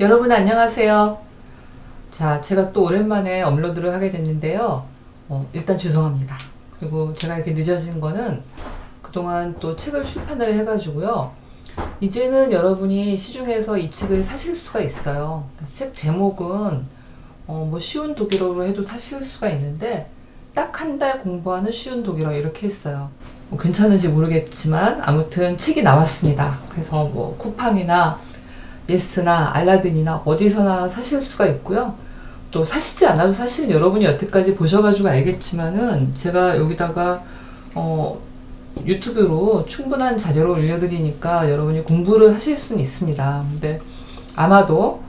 여러분 안녕하세요. 자, 제가 또 오랜만에 업로드를 하게 됐는데요. 일단 죄송합니다. 그리고 제가 이렇게 늦어진 거는 그동안 또 책을 출판을 해가지고요. 이제는 여러분이 시중에서 이 책을 사실 수가 있어요. 그래서 책 제목은 뭐 쉬운 독일어로 해도 사실 수가 있는데 딱 한 달 공부하는 쉬운 독일어 이렇게 했어요. 뭐 괜찮은지 모르겠지만 아무튼 책이 나왔습니다. 그래서 뭐 쿠팡이나 예스나 알라딘이나 어디서나 사실 수가 있고요. 또 사시지 않아도 사실 여러분이 여태까지 보셔가지고 알겠지만은 제가 여기다가 유튜브로 충분한 자료를 올려드리니까 여러분이 공부를 하실 수는 있습니다. 근데 아마도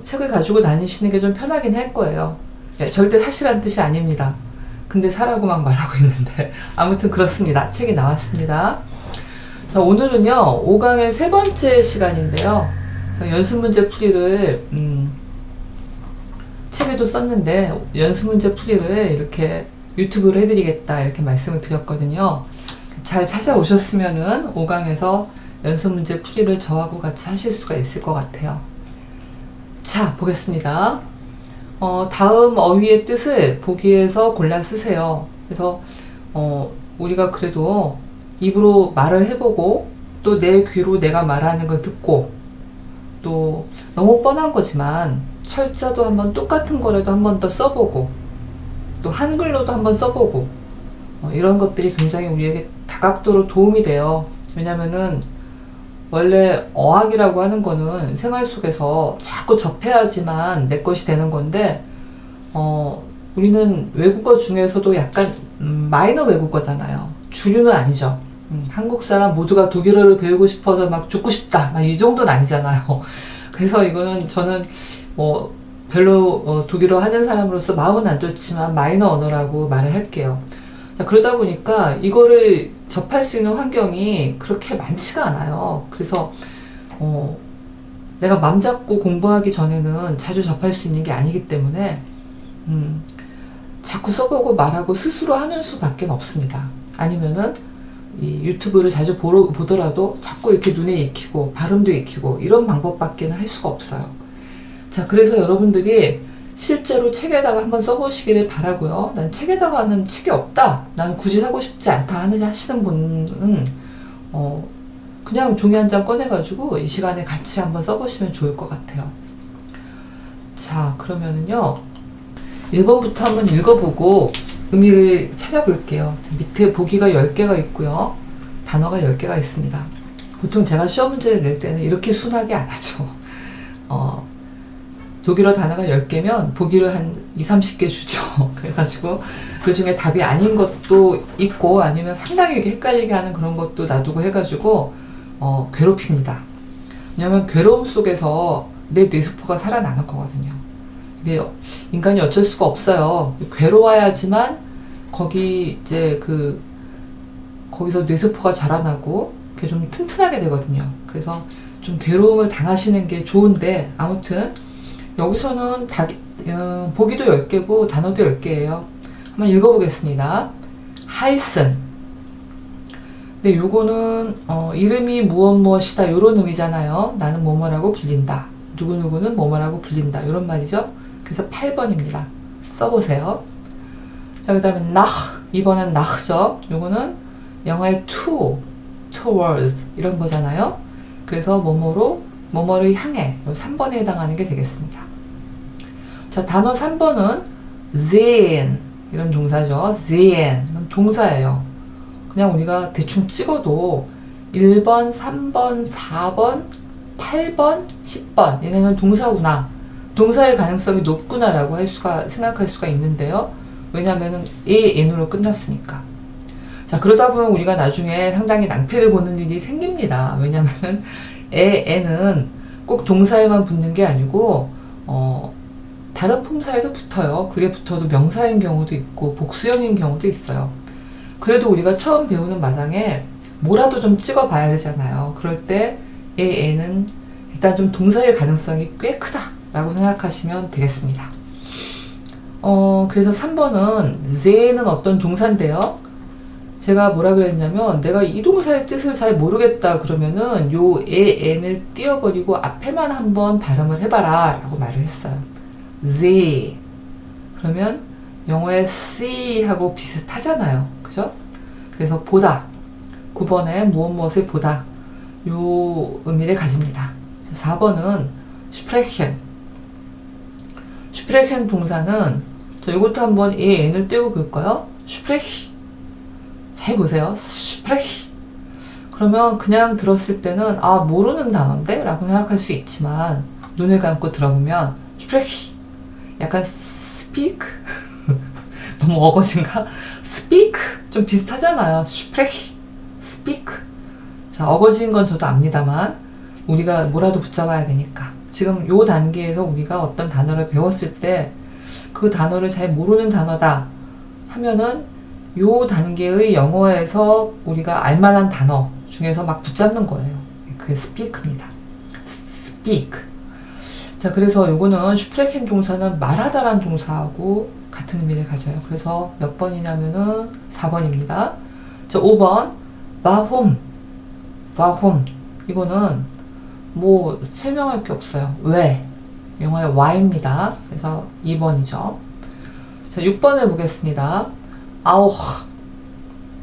책을 가지고 다니시는 게 좀 편하긴 할 거예요. 네, 절대 사실한 뜻이 아닙니다. 근데 사라고 막 말하고 있는데 아무튼 그렇습니다. 책이 나왔습니다. 자, 오늘은요 5강의 세 번째 시간인데요. 연습 문제 풀이를 책에도 썼는데 연습 문제 풀이를 이렇게 유튜브로 해드리겠다 이렇게 말씀을 드렸거든요. 잘 찾아오셨으면은 5강에서 연습 문제 풀이를 저하고 같이 하실 수가 있을 것 같아요. 자, 보겠습니다. 다음 어휘의 뜻을 보기에서 골라 쓰세요. 그래서 우리가 그래도 입으로 말을 해보고 또 내 귀로 내가 말하는 걸 듣고 또 너무 뻔한 거지만 철자도 한번 똑같은 거라도 한번 더 써보고 또 한글로도 한번 써보고 이런 것들이 굉장히 우리에게 다각도로 도움이 돼요. 왜냐면은 원래 어학이라고 하는 거는 생활 속에서 자꾸 접해야지만 내 것이 되는 건데 우리는 외국어 중에서도 약간 마이너 외국어잖아요. 주류는 아니죠. 한국 사람 모두가 독일어를 배우고 싶어서 막 죽고 싶다 막 이 정도는 아니잖아요. 그래서 이거는 저는 별로 독일어 하는 사람으로서 마음은 안 좋지만 마이너 언어라고 말을 할게요. 자, 그러다 보니까 이거를 접할 수 있는 환경이 그렇게 많지가 않아요. 그래서 내가 맘 잡고 공부하기 전에는 자주 접할 수 있는 게 아니기 때문에 자꾸 써보고 말하고 스스로 하는 수밖에 없습니다. 아니면은 이 유튜브를 자주 보더라도 자꾸 이렇게 눈에 익히고 발음도 익히고 이런 방법밖에는 할 수가 없어요. 자, 그래서 여러분들이 실제로 책에다가 한번 써보시기를 바라고요. 난 책에다가는 책이 없다. 난 굳이 사고 싶지 않다 하시는 분은 그냥 종이 한 장 꺼내가지고 이 시간에 같이 한번 써보시면 좋을 것 같아요. 자, 그러면은요 1번부터 한번 읽어보고 의미를 찾아볼게요. 밑에 보기가 10개가 있고요. 단어가 10개가 있습니다. 보통 제가 시험 문제를 낼 때는 이렇게 순하게 안 하죠. 독일어 단어가 10개면 보기를 한 20-30개 주죠. 그래가지고 그 중에 답이 아닌 것도 있고 아니면 상당히 이렇게 헷갈리게 하는 그런 것도 놔두고 해가지고 괴롭힙니다. 왜냐면 괴로움 속에서 내 뇌세포가 살아나는 거거든요. 이게 인간이 어쩔 수가 없어요. 괴로워야지만 거기서 뇌세포가 자라나고 그게 좀 튼튼하게 되거든요. 그래서 좀 괴로움을 당하시는 게 좋은데 아무튼 여기서는 보기도 10개고 단어도 10개예요. 한번 읽어보겠습니다. 하이슨. 근데 요거는 이름이 무엇이다 요런 의미잖아요. 나는 뭐뭐라고 불린다. 누구누구는 뭐뭐라고 불린다. 요런 말이죠. 그래서 8번입니다. 써보세요. 자, 그 다음에 nach. 2번은 nach죠. 요거는 영어의 towards 이런 거잖아요. 그래서 뭐뭐를 향해 3번에 해당하는 게 되겠습니다. 자, 단어 3번은 sehen 이런 동사죠. sehen은 동사예요. 그냥 우리가 대충 찍어도 1번, 3번, 4번, 8번, 10번 얘네는 동사구나. 동사의 가능성이 높구나라고 생각할 수가 있는데요. 왜냐면은 n으로 끝났으니까. 자, 그러다 보면 우리가 나중에 상당히 낭패를 보는 일이 생깁니다. 왜냐면은 n은 꼭 동사에만 붙는 게 아니고 다른 품사에도 붙어요. 그게 붙어도 명사인 경우도 있고 복수형인 경우도 있어요. 그래도 우리가 처음 배우는 마당에 뭐라도 좀 찍어봐야 되잖아요. 그럴 때 n은 일단 좀 동사일 가능성이 꽤 크다 라고 생각하시면 되겠습니다. 그래서 3번은 sehen은 어떤 동사인데요. 제가 뭐라 그랬냐면 내가 이 동사의 뜻을 잘 모르겠다 그러면은 요 에, n을 띄워버리고 앞에만 한번 발음을 해봐라 라고 말을 했어요. Z 그러면 영어의 see 하고 비슷하잖아요. 그죠? 그래서 보다 9번에 무엇을 보다 요 의미를 가집니다. 4번은 sprechen 동사는 자, 이것도 한번 에, n을 띄우고 볼까요? sprechen 잘 보세요. sprechen 그러면 그냥 들었을 때는 아 모르는 단어인데? 라고 생각할 수 있지만 눈을 감고 들어보면 sprechen 약간 speak 너무 어거진가? speak 좀 비슷하잖아요. sprechen speak 자 어거진 건 저도 압니다만 우리가 뭐라도 붙잡아야 되니까 지금 요 단계에서 우리가 어떤 단어를 배웠을 때 그 단어를 잘 모르는 단어다 하면은 요 단계의 영어에서 우리가 알만한 단어 중에서 막 붙잡는 거예요. 그게 speak입니다. speak. 자, 그래서 요거는 sprechen 동사는 말하다란 동사하고 같은 의미를 가져요. 그래서 몇 번이냐면은 4번입니다. 자, 5번. warum. 이거는 뭐 설명할 게 없어요. 왜? 영어의 why입니다. 그래서 2번이죠. 자, 6번을 보겠습니다. auch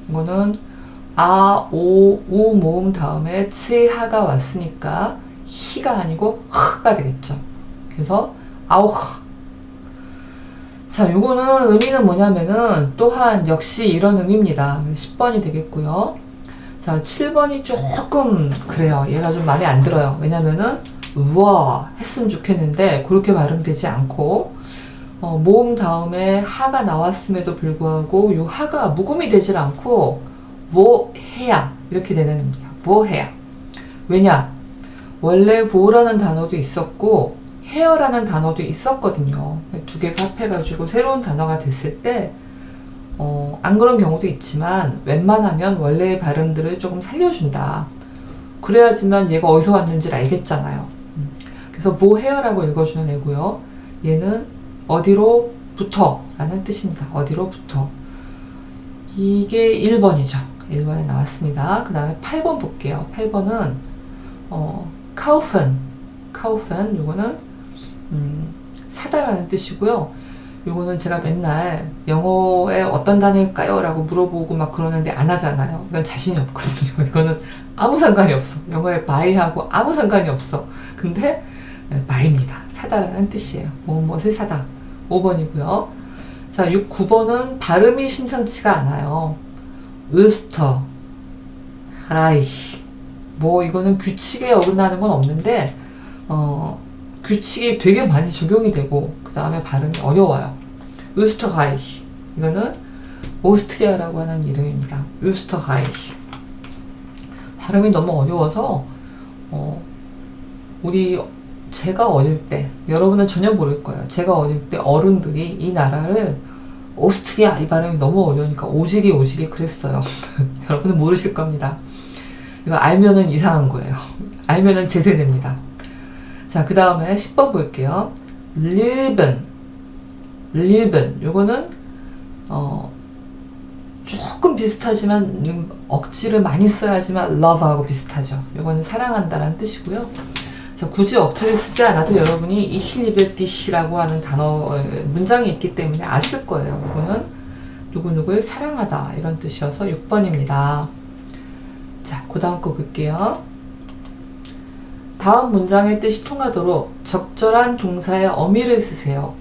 이거는 아, 오, 우 모음 다음에 츠하가 왔으니까 히가 아니고 흐가 되겠죠. 그래서 auch 자, 요거는 의미는 뭐냐면은 또한 역시 이런 의미입니다. 10번이 되겠고요. 자, 7번이 조금 그래요. 얘가 좀 마음에 안 들어요. 왜냐면은 우와 했으면 좋겠는데 그렇게 발음되지 않고 모음 다음에 하가 나왔음에도 불구하고 요 하가 묵음이 되질 않고 뭐 해야 이렇게 되는 겁니다. 뭐 해야 왜냐 원래 뭐라는 단어도 있었고 헤어라는 단어도 있었거든요. 두 개가 합해가지고 새로운 단어가 됐을 때 안 그런 경우도 있지만 웬만하면 원래의 발음들을 조금 살려준다. 그래야지만 얘가 어디서 왔는지를 알겠잖아요. 그래서 뭐 헤어라고 읽어주는 애고요. 얘는 어디로부터 라는 뜻입니다. 어디로부터. 이게 1번이죠. 1번에 나왔습니다. 그 다음에 8번 볼게요. 8번은 kaufen 요거는 사다라는 뜻이고요. 요거는 제가 맨날 영어에 어떤 단어일까요? 라고 물어보고 막 그러는데 안 하잖아요. 이건 자신이 없거든요. 이거는 아무 상관이 없어. 영어의 buy하고 아무 상관이 없어. 근데 buy입니다. 사다라는 뜻이에요. 무엇을 사다. 5번이고요. 자, 9번은 발음이 심상치가 않아요. öster, reich. 뭐 이거는 규칙에 어긋나는 건 없는데 규칙이 되게 많이 적용이 되고 그 다음에 발음이 어려워요. österreich 이거는 오스트리아라고 하는 이름입니다. österreich 발음이 너무 어려워서 제가 어릴 때 여러분은 전혀 모를 거예요. 제가 어릴 때 어른들이 이 나라를 오스트리아 이 발음이 너무 어려우니까 오지기 그랬어요. 여러분은 모르실 겁니다. 이거 알면은 이상한 거예요. 알면은 제세됩니다. 자, 그 다음에 10번 볼게요. lieben 요거는 조금 비슷하지만 억지를 많이 써야지만 love하고 비슷하죠. 요거는 사랑한다라는 뜻이고요. 자, 굳이 억지를 쓰지 않아도 여러분이 ich liebe dich라고 하는 단어 문장이 있기 때문에 아실 거예요. 이거는 누구누구를 사랑하다 이런 뜻이어서 6번입니다. 자, 그 다음 거 볼게요. 다음 문장의 뜻이 통하도록 적절한 동사의 어미를 쓰세요.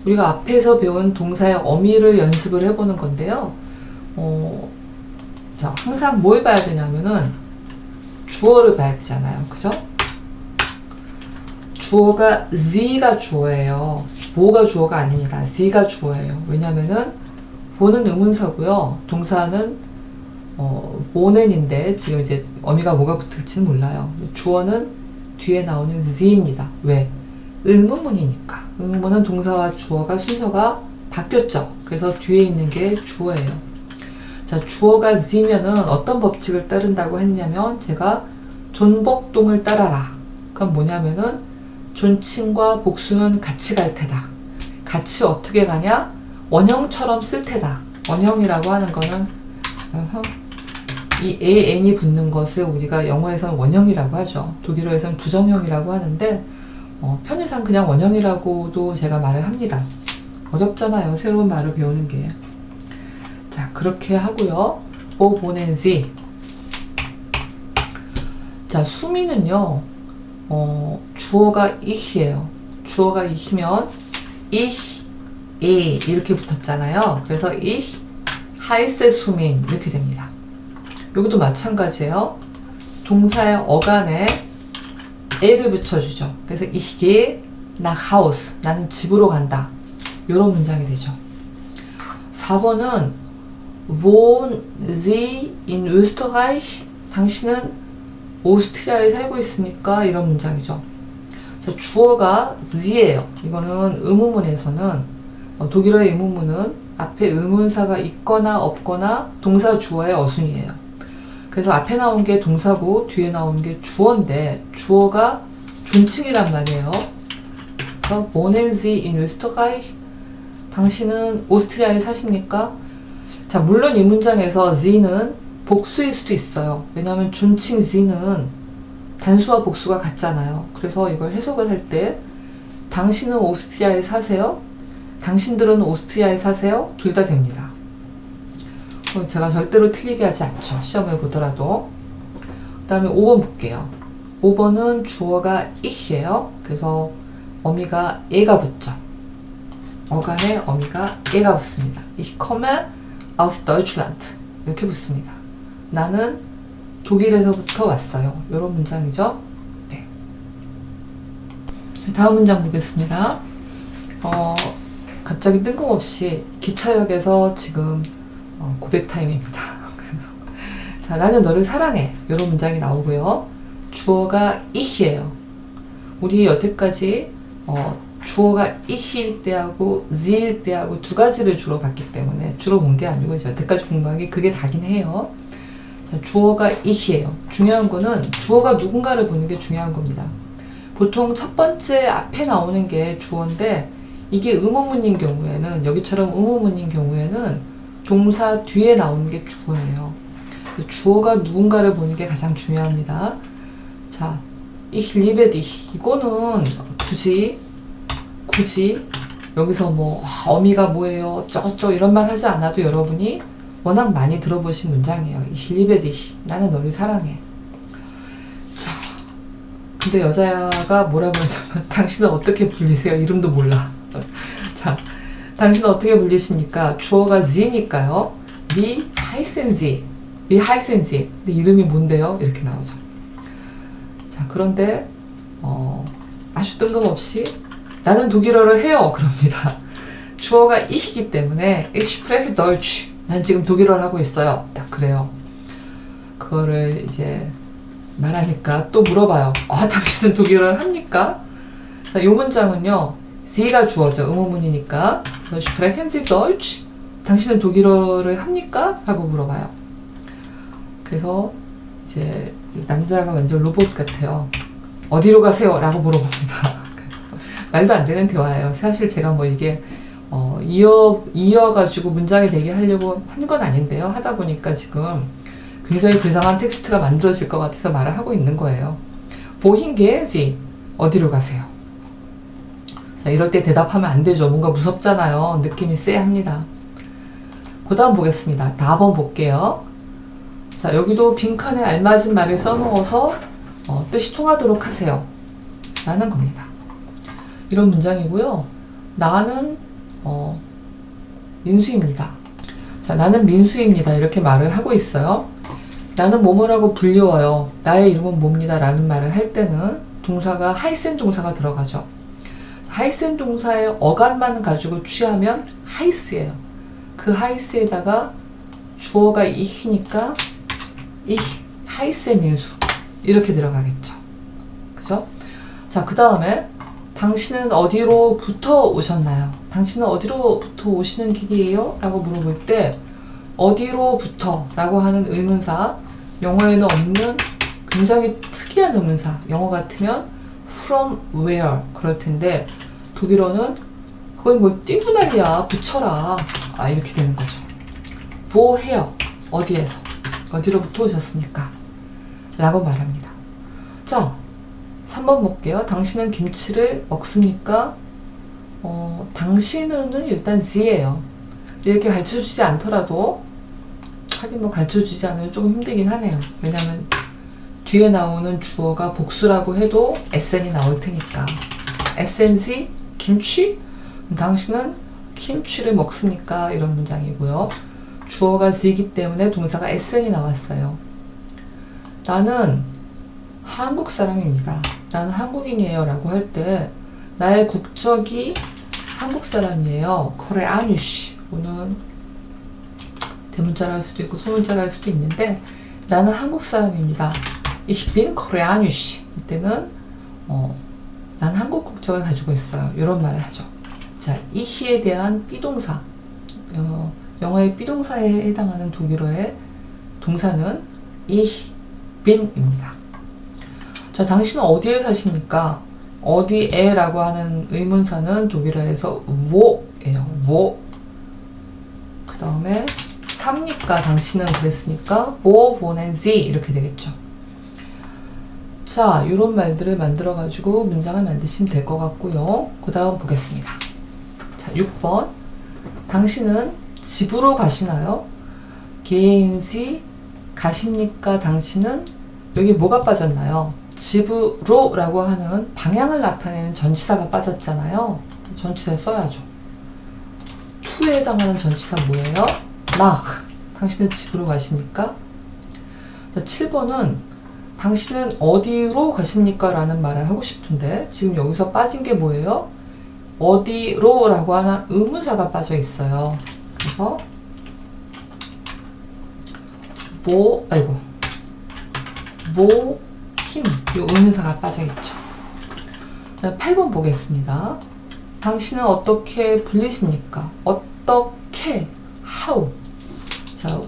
우리가 앞에서 배운 동사의 어미를 연습을 해보는 건데요. 자, 항상 뭘 봐야 되냐면은 주어를 봐야 되잖아요. 그죠? 주어가 the가 주어예요. 뭐가 주어가 아닙니다. the가 주어예요. 왜냐면은 wo는 의문사고요. 동사는 mo는인데 지금 이제 어미가 뭐가 붙을지는 몰라요. 주어는 뒤에 나오는 the입니다. 왜? 의문문이니까. 의문문은 동사와 주어가 순서가 바뀌었죠. 그래서 뒤에 있는 게 주어예요. 자, 주어가 the면은 어떤 법칙을 따른다고 했냐면 제가 존복동을 따라라. 그건 뭐냐면은 존칭과 복수는 같이 갈 테다. 같이 어떻게 가냐? 원형처럼 쓸 테다. 원형이라고 하는 거는 이 an이 붙는 것을 우리가 영어에서는 원형이라고 하죠. 독일어에서는 부정형이라고 하는데 편의상 그냥 원형이라고도 제가 말을 합니다. 어렵잖아요. 새로운 말을 배우는 게. 자, 그렇게 하고요. Wo wohnen Sie? 자, 수미는요. 주어가 ich이에요. 주어가 ich면 ich, 이렇게 붙었잖아요. 그래서 ich heiße 수민 이렇게 됩니다. 여기도 마찬가지예요. 동사의 어간에 에를 붙여주죠. 그래서 ich gehe nach Haus. 나는 집으로 간다. 이런 문장이 되죠. 4번은 Wohnen Sie in Österreich? 당신은 오스트리아에 살고 있습니까? 이런 문장이죠. 자, 주어가 Sie예요. 이거는 의문문에서는 독일어의 의문문은 앞에 의문사가 있거나 없거나 동사 주어의 어순이에요. 그래서 앞에 나온 게 동사고 뒤에 나온 게 주어인데 주어가 존칭이란 말이에요. 그래서 Wohnen Sie in Österreich? 당신은 오스트리아에 사십니까? 자, 물론 이 문장에서 Sie는 복수일 수도 있어요. 왜냐하면 존칭 Sie는 단수와 복수가 같잖아요. 그래서 이걸 해석을 할 때 당신은 오스트리아에 사세요? 당신들은 오스트리아에 사세요? 둘 다 됩니다. 그럼 제가 절대로 틀리게 하지 않죠. 시험을 보더라도. 그 다음에 5번 볼게요. 5번은 주어가 ich이에요. 그래서 어미가 에가 붙죠. 어간에 어미가 에가 붙습니다. Ich komme aus Deutschland. 이렇게 붙습니다. 나는 독일에서부터 왔어요. 이런 문장이죠. 네. 다음 문장 보겠습니다. 갑자기 뜬금없이 기차역에서 지금 고백 타임입니다. 자, 나는 너를 사랑해. 이런 문장이 나오고요. 주어가 ich이에요. 우리 여태까지 주어가 ich일 때하고 sie일 때하고 두 가지를 주로 봤기 때문에 주로 본 게 아니고 이제 여태까지 공부한 게 그게 다긴 해요. 자, 주어가 ich이에요. 중요한 거는 주어가 누군가를 보는 게 중요한 겁니다. 보통 첫 번째 앞에 나오는 게 주어인데 이게 의문문인 경우에는 여기처럼 의문문인 경우에는 동사 뒤에 나오는 게 주어예요. 주어가 누군가를 보는 게 가장 중요합니다. 자, ich liebe dich. 이거는 굳이 여기서 뭐 어미가 뭐예요 어쩌고저쩌고 이런 말 하지 않아도 여러분이 워낙 많이 들어보신 문장이에요. ich liebe dich. 나는 너를 사랑해. 자, 근데 여자가 뭐라 그러냐면 당신은 어떻게 불리세요? 이름도 몰라. 자, 당신은 어떻게 불리십니까? 주어가 sie니까요. Wie heißen Sie? Wie heißen Sie? 근데 이름이 뭔데요? 이렇게 나오죠. 자, 그런데 아주 뜬금없이 나는 독일어를 해요. 그럽니다. 주어가 ich이기 때문에 ich spreche Deutsch. 난 지금 독일어를 하고 있어요. 딱 그래요. 그거를 이제 말하니까 또 물어봐요. 당신은 독일어를 합니까? 자, 이 문장은요. Sie가 주어죠. 의문문이니까. Sprechen Sie Deutsch? 당신은 독일어를 합니까? 라고 물어봐요. 그래서 이제 남자가 완전 로봇 같아요. 어디로 가세요? 라고 물어봅니다. 말도 안 되는 대화예요. 사실 제가 뭐 이게 이어가지고 문장이 되게 하려고 한 건 아닌데요. 하다 보니까 지금 굉장히 불쌍한 텍스트가 만들어질 것 같아서 말을 하고 있는 거예요. Wohin gehen Sie? 어디로 가세요? 자, 이럴 때 대답하면 안 되죠. 뭔가 무섭잖아요. 느낌이 쎄합니다. 그 다음 보겠습니다. 4번 볼게요. 자, 여기도 빈칸에 알맞은 말을 써놓아서 뜻이 통하도록 하세요. 라는 겁니다. 이런 문장이고요. 나는 민수입니다. 자, 나는 민수입니다. 이렇게 말을 하고 있어요. 나는 뭐뭐라고 불려워요. 나의 이름은 뭡니다. 라는 말을 할 때는 동사가 heißen 동사가 들어가죠. heißen 동사의 어간만 가지고 취하면 heiß예요. 그 heiß에다가 주어가 ich니까 ich heiße 민수 이렇게 들어가겠죠. 그죠? 자, 그 다음에 당신은 어디로부터 오셨나요? 당신은 어디로부터 오시는 길이에요? 라고 물어볼 때 어디로부터 라고 하는 의문사, 영어에는 없는 굉장히 특이한 의문사, 영어 같으면 from where 그럴 텐데 독일어는 그건 뭐 띠부날이야 붙여라 이렇게 되는 거죠. woher 어디에서? 어디로부터 오셨습니까? 라고 말합니다. 자, 3번 볼게요. 당신은 김치를 먹습니까? 당신은 일단 Z예요. 이렇게 가르쳐주지 않더라도, 하긴 뭐 가르쳐주지 않으면 조금 힘들긴 하네요. 왜냐면 뒤에 나오는 주어가 복수라고 해도 SN이 나올 테니까. SNZ? 김치? 당신은 김치를 먹습니까? 이런 문장이고요. 주어가 Z이기 때문에 동사가 SN이 나왔어요. 나는 한국 사람입니다. 나는 한국인이에요 라고 할 때 나의 국적이 한국 사람이에요. 코레아니쉬. 이거는 대문자로 할 수도 있고 소문자로 할 수도 있는데 나는 한국 사람입니다. Ich bin koreanisch. 이때는 난 한국 국적을 가지고 있어요. 이런 말을 하죠. 자, ich에 대한 비동사. 영어의 비동사에 해당하는 독일어의 동사는 ich bin입니다. 자, 당신은 어디에 사십니까? 어디에 라고 하는 의문사는 독일어에서 wo예요. wo. 그 다음에 삽니까? 당신은 그랬으니까 wo wohnen Sie 이렇게 되겠죠. 자, 이런 말들을 만들어 가지고 문장을 만드시면 될 것 같고요. 그 다음 보겠습니다. 자, 6번. 당신은 집으로 가시나요? gehen Sie 가십니까? 당신은 여기 뭐가 빠졌나요? 집으로 라고 하는 방향을 나타내는 전치사가 빠졌잖아요. 전치사에 써야죠. to에 해당하는 전치사 뭐예요? nach. 당신은 집으로 가십니까? 자, 7번은 당신은 어디로 가십니까? 라는 말을 하고 싶은데 지금 여기서 빠진 게 뭐예요? 어디로 라고 하는 의문사가 빠져 있어요. 그래서 힘, 이 의문사가 빠져있죠. 8번 보겠습니다. 당신은 어떻게 불리십니까? 어떻게, how. 자,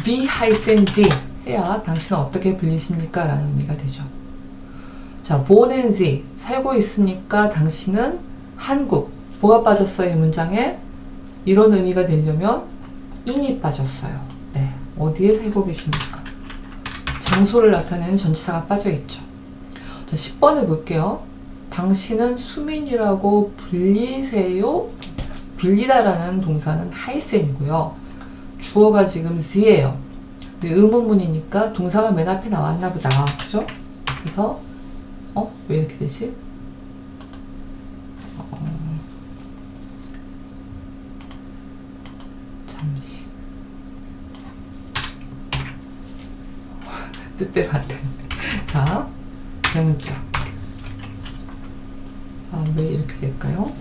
wie heißen Sie 해야 당신은 어떻게 불리십니까? 라는 의미가 되죠. 자, wohnen Sie, 살고 있으니까 당신은 한국. 뭐가 빠졌어요? 이 문장에? 이런 의미가 되려면 in이 빠졌어요. 네, 어디에 살고 계십니까? 장소를 나타내는 전치사가 빠져있죠. 자, 10번을 볼게요. 당신은 수민이라고 불리세요? 불리다라는 동사는 하이센이고요. 주어가 지금 Z예요. 의문문이니까 동사가 맨 앞에 나왔나 보다. 그죠? 그래서 왜 이렇게 되지? 잠시. 뜻대로 안 되네. 자, 대문자. 왜 이렇게 될까요?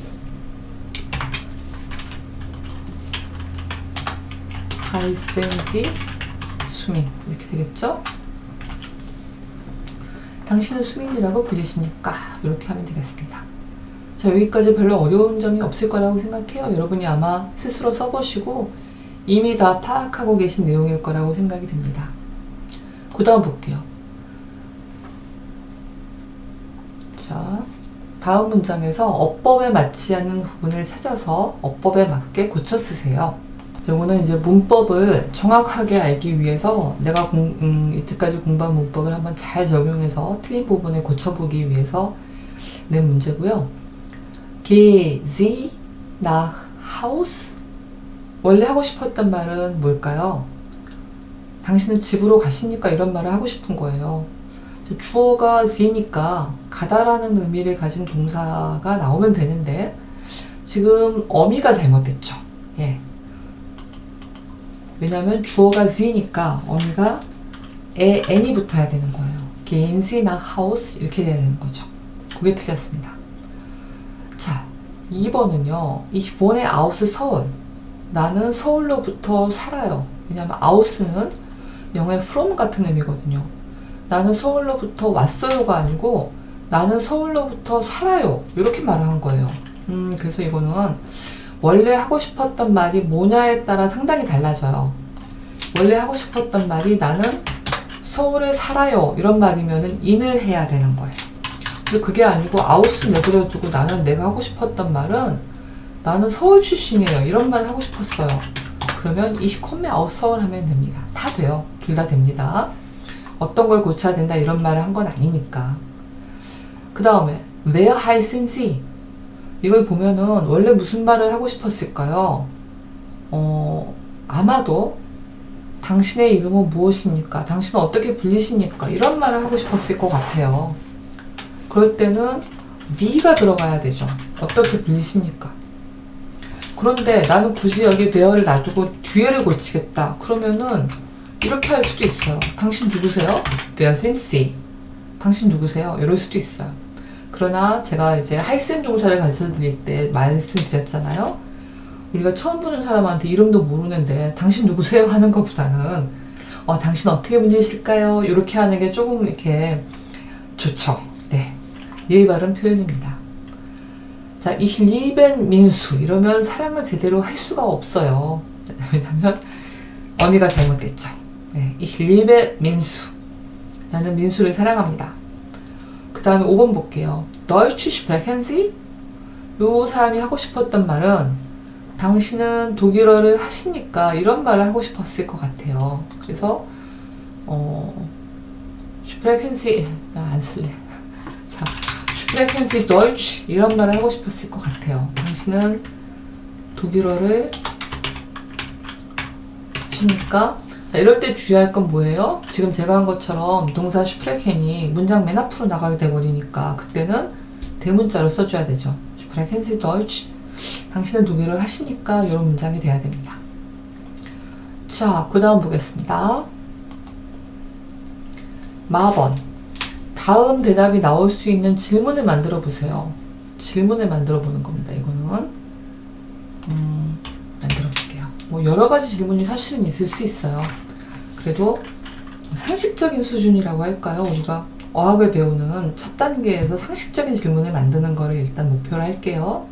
하이센지 수민 이렇게 되겠죠? 당신은 수민이라고 불리십니까? 이렇게 하면 되겠습니다. 자, 여기까지 별로 어려운 점이 없을 거라고 생각해요. 여러분이 아마 스스로 써보시고 이미 다 파악하고 계신 내용일 거라고 생각이 듭니다. 그 다음 볼게요. 자, 다음 문장에서 어법에 맞지 않는 부분을 찾아서 어법에 맞게 고쳐 쓰세요. 요거는 이제 문법을 정확하게 알기 위해서 내가 이때까지 공부한 문법을 한번 잘 적용해서 틀린 부분을 고쳐보기 위해서 낸 문제고요. Geh Sie nach Haus? 원래 하고 싶었던 말은 뭘까요? 당신은 집으로 가십니까? 이런 말을 하고 싶은 거예요. 주어가 Z니까 가다라는 의미를 가진 동사가 나오면 되는데 지금 어미가 잘못됐죠. 예. 왜냐면 주어가 Z니까 어미가 N이 붙어야 되는 거예요. Gehen Sie nach Haus 이렇게 돼야 되는 거죠. 그게 틀렸습니다. 자, 2번은요. Ich wohne aus 서울. 나는 서울로부터 살아요. 왜냐면 aus는 영어의 from 같은 의미거든요. 나는 서울로부터 왔어요가 아니고 나는 서울로부터 살아요. 이렇게 말을 한 거예요. 그래서 이거는 원래 하고 싶었던 말이 뭐냐에 따라 상당히 달라져요. 원래 하고 싶었던 말이 나는 서울에 살아요. 이런 말이면은 in을 해야 되는 거예요. 근데 그게 아니고 아우스 내버려두고 나는 내가 하고 싶었던 말은 나는 서울 출신이에요. 이런 말을 하고 싶었어요. 그러면 ich komme aus Seoul 하면 됩니다. 다 돼요. 둘 다 됩니다. 어떤 걸 고쳐야 된다 이런 말을 한 건 아니니까. 그 다음에 Where heißen Sie? 이걸 보면은 원래 무슨 말을 하고 싶었을까요? 아마도 당신의 이름은 무엇입니까? 당신은 어떻게 불리십니까? 이런 말을 하고 싶었을 것 같아요. 그럴 때는 W가 들어가야 되죠. 어떻게 불리십니까? 그런데 나는 굳이 여기 where를 놔두고 뒤에를 고치겠다. 그러면은 이렇게 할 수도 있어요. 당신 누구세요? Where sind Sie? 당신 누구세요? 이럴 수도 있어요. 그러나 제가 이제 하이센 동사를 가르쳐 드릴 때 말씀드렸잖아요. 우리가 처음 보는 사람한테 이름도 모르는데 당신 누구세요? 하는 것보다는 당신 어떻게 분이실까요? 이렇게 하는 게 조금 이렇게 좋죠. 네, 예의 바른 표현입니다. 자, ich lieben 민수 이러면 사랑을 제대로 할 수가 없어요. 왜냐면 어미가 잘못됐죠. 네, ich liebe 민수 나는 민수를 사랑합니다. 그 다음에 5번 볼게요. Deutsch sprechen Sie? 요 사람이 하고 싶었던 말은 당신은 독일어를 하십니까? 이런 말을 하고 싶었을 것 같아요. 그래서 sprechen Sie 안 쓸래. 자, sprechen Sie Deutsch 이런 말을 하고 싶었을 것 같아요. 당신은 독일어를 하십니까? 자, 이럴 때 주의할 건 뭐예요? 지금 제가 한 것처럼 동사 슈프레켄이 문장 맨 앞으로 나가게 돼버리니까 그때는 대문자로 써줘야 되죠. 슈프레켄 Sie Deutsch 당신은 독일어를 하십니까? 이런 문장이 돼야 됩니다. 자, 그 다음 보겠습니다. 4번 다음 대답이 나올 수 있는 질문을 만들어 보세요. 질문을 만들어 보는 겁니다. 이거는 만들어 볼게요. 뭐 여러 가지 질문이 사실은 있을 수 있어요. 그래도 상식적인 수준이라고 할까요? 우리가 어학을 배우는 첫 단계에서 상식적인 질문을 만드는 거를 일단 목표로 할게요.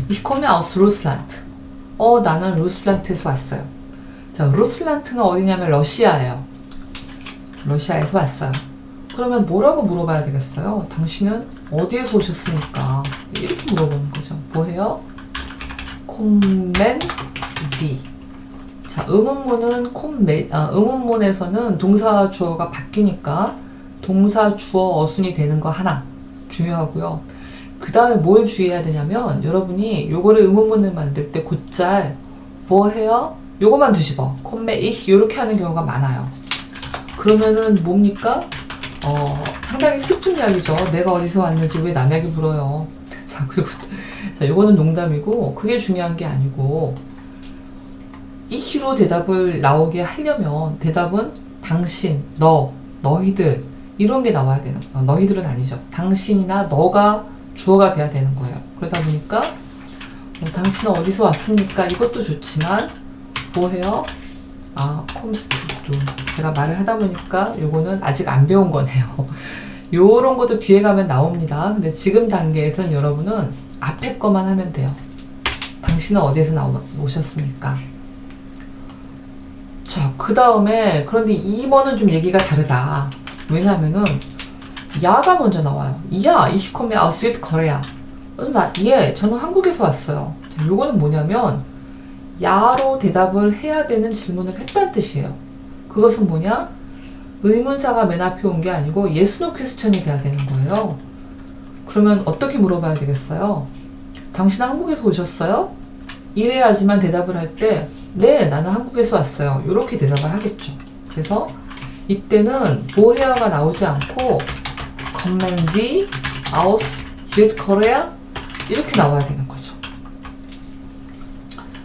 Ich komme aus Russland. 나는 루슬란트에서 왔어요. 자, 루슬란트는 어디냐면 러시아예요. 러시아에서 왔어요. 그러면 뭐라고 물어봐야 되겠어요? 당신은 어디에서 오셨습니까? 이렇게 물어보는 거죠. 뭐해요? Kommen Sie. 자, 의문문은 의문문에서는 동사 주어가 바뀌니까 동사 주어 어순이 되는 거 하나 중요하고요. 그 다음에 뭘 주의해야 되냐면 여러분이 요거를 의문문을 만들 때 곧잘 뭐해요? 요거만 뒤집어. komme ich 요렇게 하는 경우가 많아요. 그러면은 뭡니까? 상당히 슬픈 이야기죠. 내가 어디서 왔는지 왜 남에게 물어요. 자, 그리고 자, 요거는 농담이고 그게 중요한 게 아니고 이히로 대답을 나오게 하려면 대답은 당신, 너, 너희들 이런 게 나와야 되는 거예요. 너희들은 아니죠. 당신이나 너가 주어가 돼야 되는 거예요. 그러다 보니까 당신은 어디서 왔습니까? 이것도 좋지만 뭐해요? 컴스트도 제가 말을 하다 보니까 요거는 아직 안 배운 거네요. 요런 것도 뒤에 가면 나옵니다. 근데 지금 단계에선 여러분은 앞에 거만 하면 돼요. 당신은 어디에서 오셨습니까? 자, 그 다음에 그런데 2번은 좀 얘기가 다르다. 왜냐면은 야가 먼저 나와요. 야, ich komme aus Südkorea. 예, 저는 한국에서 왔어요. 자, 요거는 뭐냐면 야로 대답을 해야 되는 질문을 했다는 뜻이에요. 그것은 뭐냐? 의문사가 맨 앞에 온 게 아니고 yes, no question이 돼야 되는 거예요. 그러면 어떻게 물어봐야 되겠어요? 당신은 한국에서 오셨어요? 이래야지만 대답을 할 때 네, 나는 한국에서 왔어요. 이렇게 대답을 하겠죠. 그래서 이때는 woher가 나오지 않고 kommen Sie aus Südkorea? 이렇게 나와야 되는 거죠.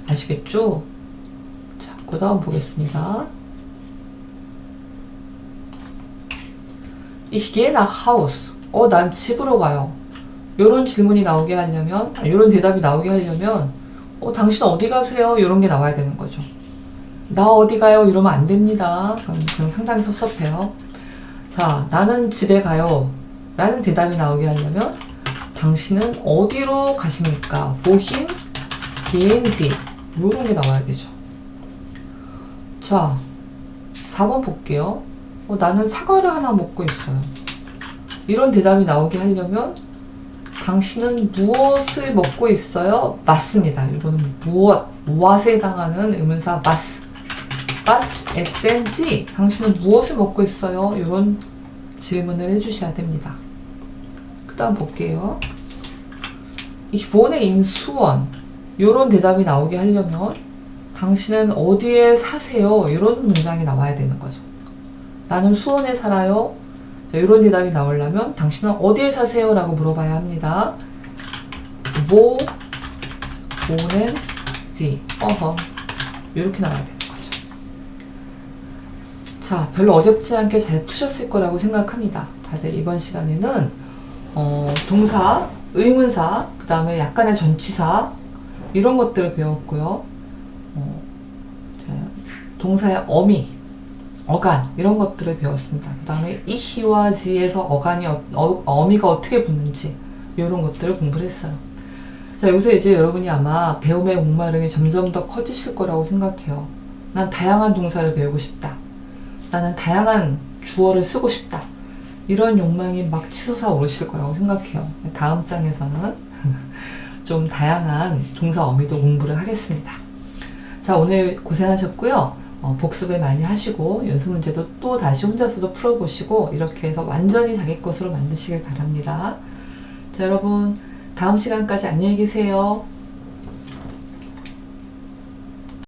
아시겠죠? 자, 그 다음 보겠습니다. Ich gehe nach Haus. 난 집으로 가요. 요런 질문이 나오게 하려면, 요런 대답이 나오게 하려면, 당신 어디 가세요? 요런 게 나와야 되는 거죠. 나 어디 가요? 이러면 안 됩니다. 그럼 상당히 섭섭해요. 자, 나는 집에 가요. 라는 대답이 나오게 하려면, 당신은 어디로 가십니까? Wohin gehen Sie? 요런 게 나와야 되죠. 자, 4번 볼게요. 나는 사과를 하나 먹고 있어요. 이런 대답이 나오게 하려면 당신은 무엇을 먹고 있어요? 맞습니다. 이거는 무엇에 해당하는 의문사 was. was, SNG. 당신은 무엇을 먹고 있어요? 이런 질문을 해주셔야 됩니다. 그 다음 볼게요. Ich wohne in 수원. 이런 대답이 나오게 하려면 당신은 어디에 사세요? 이런 문장이 나와야 되는 거죠. 나는 수원에 살아요. 자, 이런 대답이 나오려면 당신은 어디에 사세요? 라고 물어봐야 합니다. Wo wohnen Sie? 이렇게 나와야 되는 거죠. 자, 별로 어렵지 않게 잘 푸셨을 거라고 생각합니다. 다들 이번 시간에는 동사, 의문사, 그 다음에 약간의 전치사 이런 것들을 배웠고요. 자, 동사의 어미, 어간 이런 것들을 배웠습니다. 그 다음에 이히와 지에서 어미가 어떻게 붙는지 이런 것들을 공부를 했어요. 자, 여기서 이제 여러분이 아마 배움의 목마름이 점점 더 커지실 거라고 생각해요. 난 다양한 동사를 배우고 싶다. 나는 다양한 주어를 쓰고 싶다. 이런 욕망이 막 치솟아 오르실 거라고 생각해요. 다음 장에서는 좀 다양한 동사 어미도 공부를 하겠습니다. 자, 오늘 고생하셨고요. 복습을 많이 하시고 연습 문제도 또 다시 혼자서도 풀어보시고 이렇게 해서 완전히 자기 것으로 만드시길 바랍니다. 자, 여러분 다음 시간까지 안녕히 계세요.